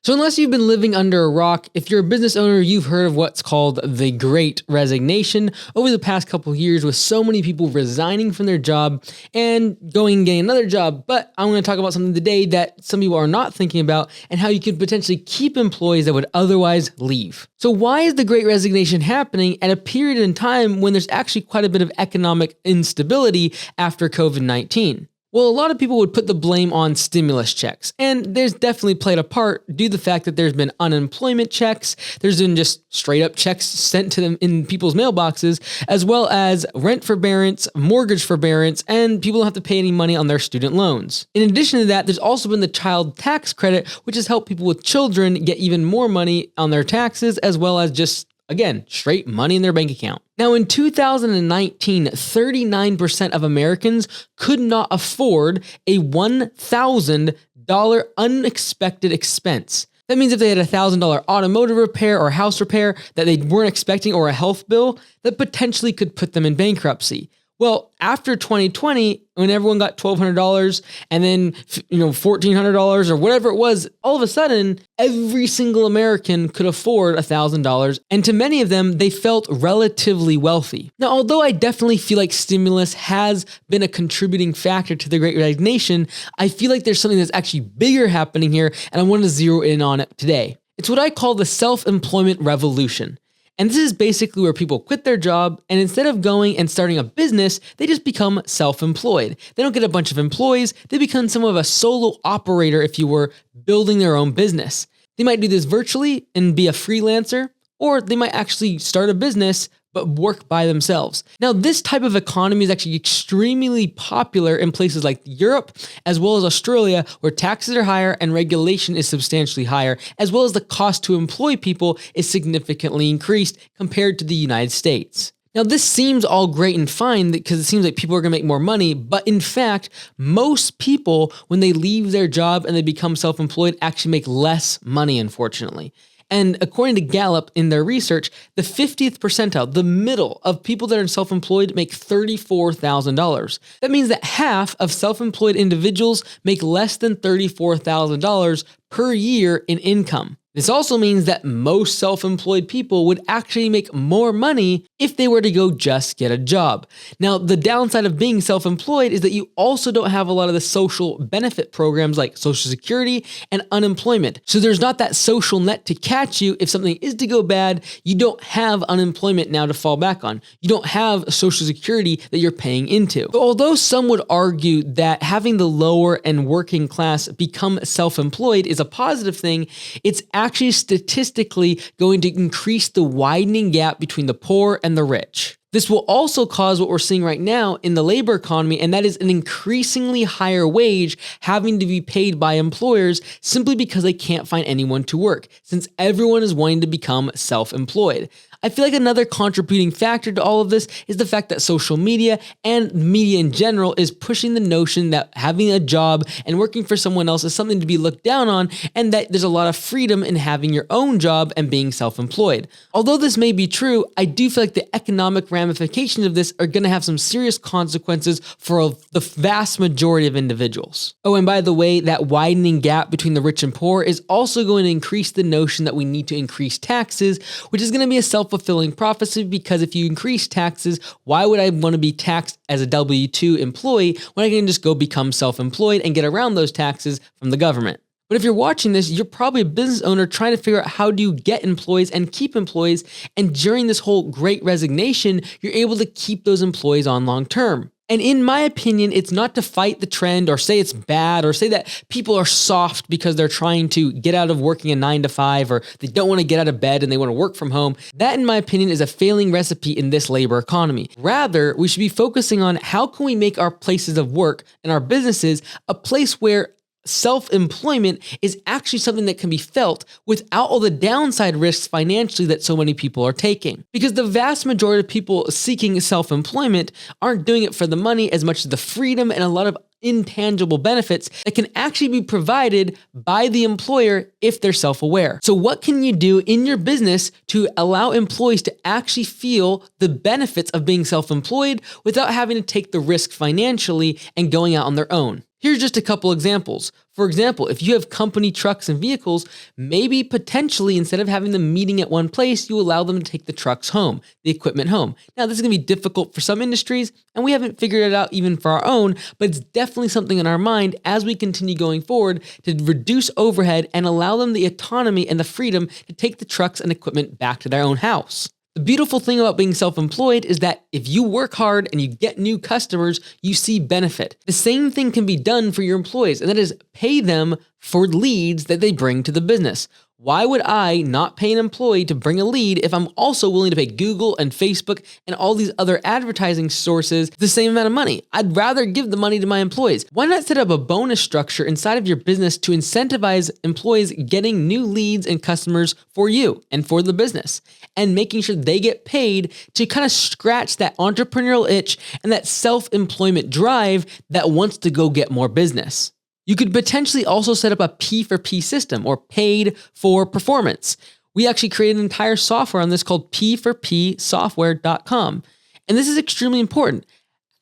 So unless you've been living under a rock, if you're a business owner, you've heard of what's called the Great Resignation over the past couple of years, with so many people resigning from their job and going and getting another job. But I'm going to talk about something today that some people are not thinking about, and how you could potentially keep employees that would otherwise leave. So why is the Great Resignation happening at a period in time when there's actually quite a bit of economic instability after COVID-19? Well, a lot of people would put the blame on stimulus checks, and there's definitely played a part due to the fact that there's been unemployment checks, there's been just straight up checks sent to them in people's mailboxes, as well as rent forbearance, mortgage forbearance, and people don't have to pay any money on their student loans. In addition to that, there's also been the child tax credit, which has helped people with children get even more money on their taxes, as well as just, again, straight money in their bank account. Now, in 2019, 39% of Americans could not afford a $1,000 unexpected expense. That means if they had a $1,000 automotive repair or house repair that they weren't expecting, or a health bill that potentially could put them in bankruptcy. Well, after 2020, when everyone got $1,200 and then $1,400 or whatever it was, all of a sudden, every single American could afford $1,000, and to many of them, they felt relatively wealthy. Now, although I definitely feel like stimulus has been a contributing factor to the Great Resignation, I feel like there's something that's actually bigger happening here, and I want to zero in on it today. It's what I call the self-employment revolution. And this is basically where people quit their job, and instead of going and starting a business, they just become self-employed. They don't get a bunch of employees, they become somewhat of a solo operator if you were building their own business. They might do this virtually and be a freelancer, or they might actually start a business but work by themselves. Now, this type of economy is actually extremely popular in places like Europe, as well as Australia, where taxes are higher and regulation is substantially higher, as well as the cost to employ people is significantly increased compared to the United States. Now, this seems all great and fine because it seems like people are going to make more money, but in fact, most people, when they leave their job and they become self-employed, actually make less money, unfortunately. And according to GALLUP in their research, the 50th percentile, the middle of people that are self-employed, make $34,000. That means that half of self-employed individuals make less than $34,000 per year in income. This also means that most self-employed people would actually make more money if they were to go just get a job. Now, the downside of being self-employed is that you also don't have a lot of the social benefit programs like Social Security and unemployment. So there's not that social net to catch you if something is to go bad. You don't have unemployment now to fall back on. You don't have Social Security that you're paying into. So although some would argue that having the lower and working class become self-employed is a positive thing, it's actually statistically going to increase the widening gap between the poor and the rich. This will also cause what we're seeing right now in the labor economy, and that is an increasingly higher wage having to be paid by employers simply because they can't find anyone to work, since everyone is wanting to become self-employed. I feel like another contributing factor to all of this is the fact that social media and media in general is pushing the notion that having a job and working for someone else is something to be looked down on, and that there's a lot of freedom in having your own job and being self-employed. Although this may be true, I do feel like the economic ramifications of this are going to have some serious consequences for the vast majority of individuals. Oh, and by the way, that widening gap between the rich and poor is also going to increase the notion that we need to increase taxes, which is going to be a self-fulfilling prophecy, because if you increase taxes, why would I want to be taxed as a W-2 employee when I can just go become self-employed and get around those taxes from the government? But if you're watching this, you're probably a business owner trying to figure out how do you get employees and keep employees, and during this whole Great Resignation, you're able to keep those employees on long term. And in my opinion, it's not to fight the trend or say it's bad or say that people are soft because they're trying to get out of working a 9-to-5, or they don't want to get out of bed and they want to work from home. That, in my opinion, is a failing recipe in this labor economy. Rather, we should be focusing on how can we make our places of work and our businesses a place where self-employment is actually something that can be felt without all the downside risks financially that so many people are taking. Because the vast majority of people seeking self-employment aren't doing it for the money as much as the freedom and a lot of intangible benefits that can actually be provided by the employer if they're self-aware. So what can you do in your business to allow employees to actually feel the benefits of being self-employed without having to take the risk financially and going out on their own? Here's just a couple examples. For example, if you have company trucks and vehicles, maybe potentially instead of having them meeting at one place, you allow them to take the trucks home, the equipment home. Now, this is going to be difficult for some industries, and we haven't figured it out even for our own, but it's definitely something in our mind as we continue going forward to reduce overhead and allow them the autonomy and the freedom to take the trucks and equipment back to their own house. The beautiful thing about being self-employed is that if you work hard and you get new customers, you see benefit. The same thing can be done for your employees, and that is pay them for leads that they bring to the business. Why would I not pay an employee to bring a lead if I'm also willing to pay Google and Facebook and all these other advertising sources the same amount of money? I'd rather give the money to my employees. Why not set up a bonus structure inside of your business to incentivize employees getting new leads and customers for you and for the business, and making sure they get paid to kind of scratch that entrepreneurial itch and that self-employment drive that wants to go get more business? You could potentially also set up a P for P system, or paid for performance. We actually created an entire software on this called p4psoftware.com. And this is extremely important.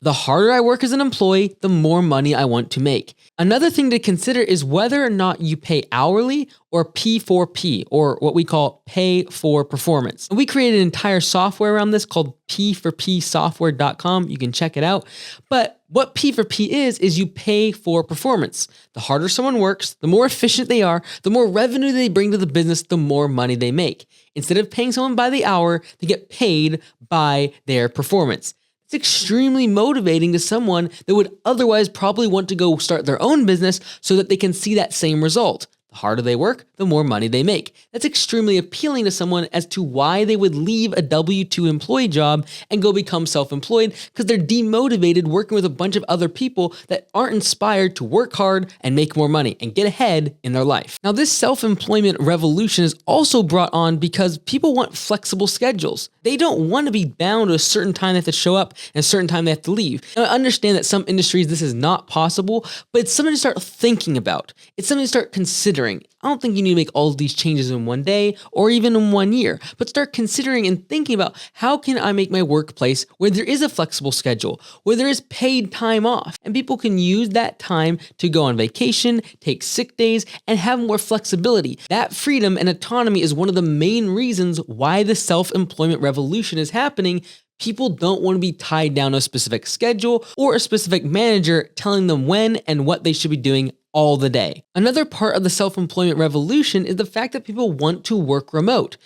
The harder I work as an employee, the more money I want to make. Another thing to consider is whether or not you pay hourly or P4P, or what we call pay for performance. And we created an entire software around this called p4psoftware.com. You can check it out. But what P4P is you pay for performance. The harder someone works, the more efficient they are, the more revenue they bring to the business, the more money they make. Instead of paying someone by the hour, they get paid by their performance. It's extremely motivating to someone that would otherwise probably want to go start their own business so that they can see that same result. The harder they work, the more money they make. That's extremely appealing to someone as to why they would leave a W-2 employee job and go become self-employed, because they're demotivated working with a bunch of other people that aren't inspired to work hard and make more money and get ahead in their life. Now, this self-employment revolution is also brought on because people want flexible schedules. They don't want to be bound to a certain time they have to show up and a certain time they have to leave. Now, I understand that some industries this is not possible, but it's something to start thinking about. It's something to start considering. I don't think you need to make all of these changes in one day or even in 1 year, but start considering and thinking about, how can I make my workplace where there is a flexible schedule, where there is paid time off, and people can use that time to go on vacation, take sick days, and have more flexibility. That freedom and autonomy is one of the main reasons why the self-employment revolution is happening. People don't want to be tied down to a specific schedule or a specific manager telling them when and what they should be doing all the day. Another part of the self-employment revolution is the fact that people want to work remote.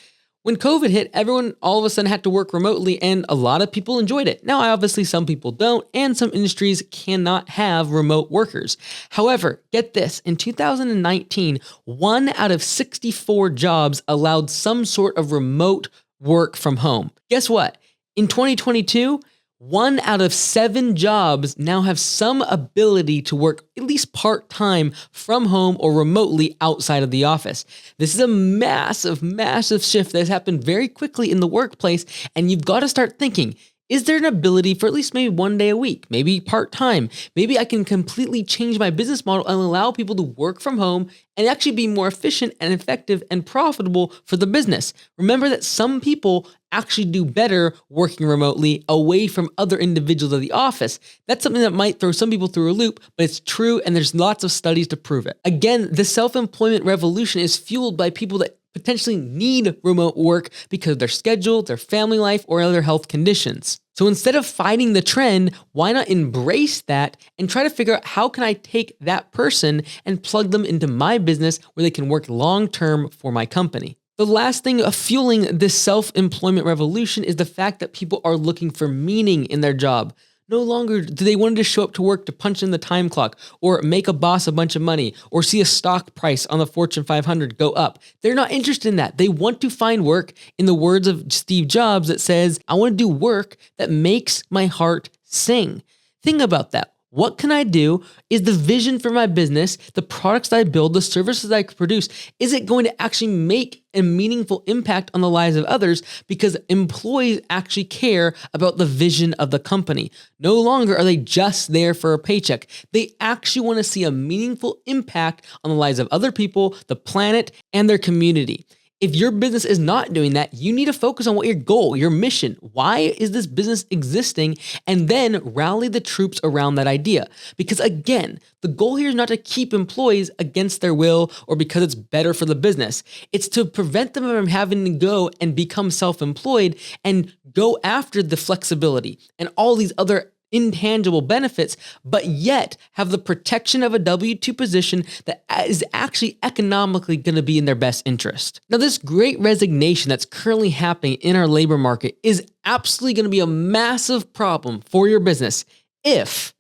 When COVID hit, everyone all of a sudden had to work remotely, and a lot of people enjoyed it. Now, obviously, some people don't, and some industries cannot have remote workers. However, get this, in 2019, 1 out of 64 jobs allowed some sort of remote work from home. Guess what? In 2022, 1 out of 7 jobs now have some ability to work at least part-time from home or remotely outside of the office. This is a massive, massive shift that has happened very quickly in the workplace, and you've got to start thinking, is there an ability for at least maybe 1 day a week, maybe part-time? Maybe I can completely change my business model and allow people to work from home and actually be more efficient and effective and profitable for the business. Remember that some people actually do better working remotely away from other individuals at the office. That's something that might throw some people through a loop, but it's true, and there's lots of studies to prove it. Again, the self-employment revolution is fueled by people that potentially need remote work because of their schedule, their family life, or other health conditions. So instead of fighting the trend, why not embrace that and try to figure out, how can I take that person and plug them into my business where they can work long-term for my company? The last thing fueling this self-employment revolution is the fact that people are looking for meaning in their job. No longer do they want to show up to work to punch in the time clock or make a boss a bunch of money or see a stock price on the Fortune 500 go up. They're not interested in that. They want to find work, in the words of Steve Jobs, that says, I want to do work that makes my heart sing. Think about that. What can I do? Is the vision for my business, the products that I build, the services that I produce, is it going to actually make a meaningful impact on the lives of others? Because employees actually care about the vision of the company. No longer are they just there for a paycheck. They actually want to see a meaningful impact on the lives of other people, the planet, and their community. If your business is not doing that, you need to focus on what your goal, your mission, why is this business existing, and then rally the troops around that idea. Because again, the goal here is not to keep employees against their will or because it's better for the business. It's to prevent them from having to go and become self-employed and go after the flexibility and all these other intangible benefits, but yet have the protection of a W-2 position that is actually economically going to be in their best interest. Now, this great resignation that's currently happening in our labor market is absolutely going to be a massive problem for your business if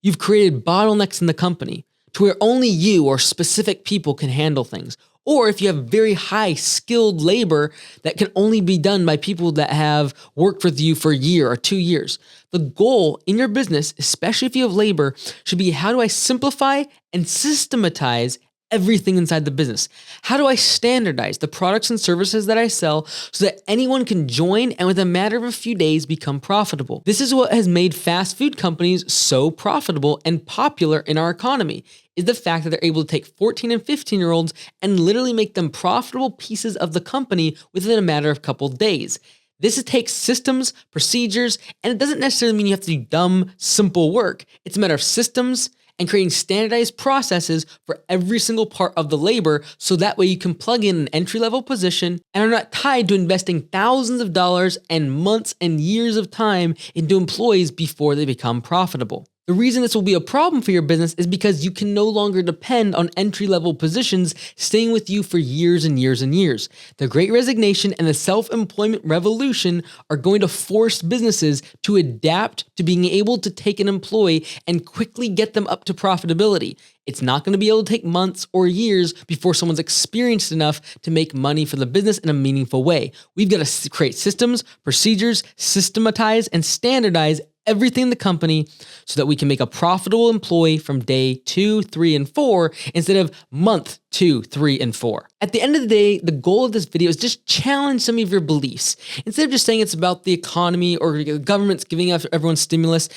you've created bottlenecks in the company to where only you or specific people can handle things. Or if you have very high skilled labor that can only be done by people that have worked with you for a year or 2 years. The goal in your business, especially if you have labor, should be how do I simplify and systematize everything inside the business? How do I standardize the products and services that I sell so that anyone can join and within a matter of a few days become profitable? This is what has made fast food companies so profitable and popular in our economy, is the fact that they're able to take 14 and 15-year-olds and literally make them profitable pieces of the company within a matter of a couple days. This takes systems, procedures, and it doesn't necessarily mean you have to do dumb, simple work. It's a matter of systems and creating standardized processes for every single part of the labor so that way you can plug in an entry-level position and are not tied to investing thousands of dollars and months and years of time into employees before they become profitable. The reason this will be a problem for your business is because you can no longer depend on entry-level positions staying with you for years and years and years. The Great Resignation and the self-employment revolution are going to force businesses to adapt to being able to take an employee and quickly get them up to profitability. It's not going to be able to take months or years before someone's experienced enough to make money for the business in a meaningful way. We've got to create systems, procedures, systematize, and standardize everything in the company so that we can make a profitable employee from day 2, 3, and 4 instead of month 2, 3, and 4. At the end of the day, the goal of this video is just challenge some of your beliefs. Instead of just saying it's about the economy or the government's giving everyone stimulus,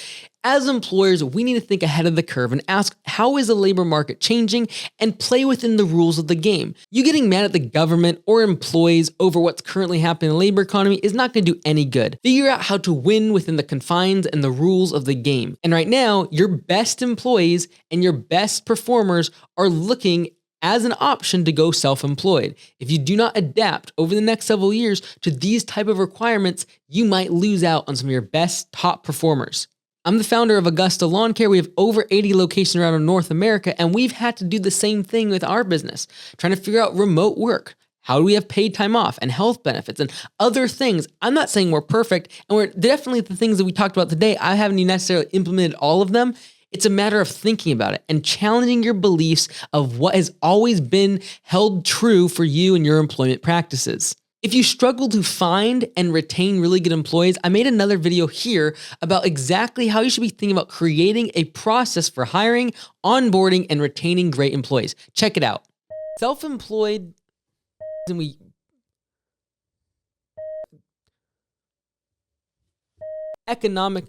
as employers, we need to think ahead of the curve and ask, how is the labor market changing, and play within the rules of the game. You getting mad at the government or employees over what's currently happening in the labor economy is not going to do any good. Figure out how to win within the confines and the rules of the game. And right now, your best employees and your best performers are looking as an option to go self-employed. If you do not adapt over the next several years to these type of requirements, you might lose out on some of your best top performers. I'm the founder of Augusta Lawn Care. We have over 80 locations around North America, and we've had to do the same thing with our business, trying to figure out remote work. How do we have paid time off and health benefits and other things? I'm not saying we're perfect, and we're definitely the things that we talked about today. I haven't necessarily implemented all of them. It's a matter of thinking about it and challenging your beliefs of what has always been held true for you and your employment practices. If you struggle to find and retain really good employees, I made another video here about exactly how you should be thinking about creating a process for hiring, onboarding, and retaining great employees. Check it out. Self-employed, and economic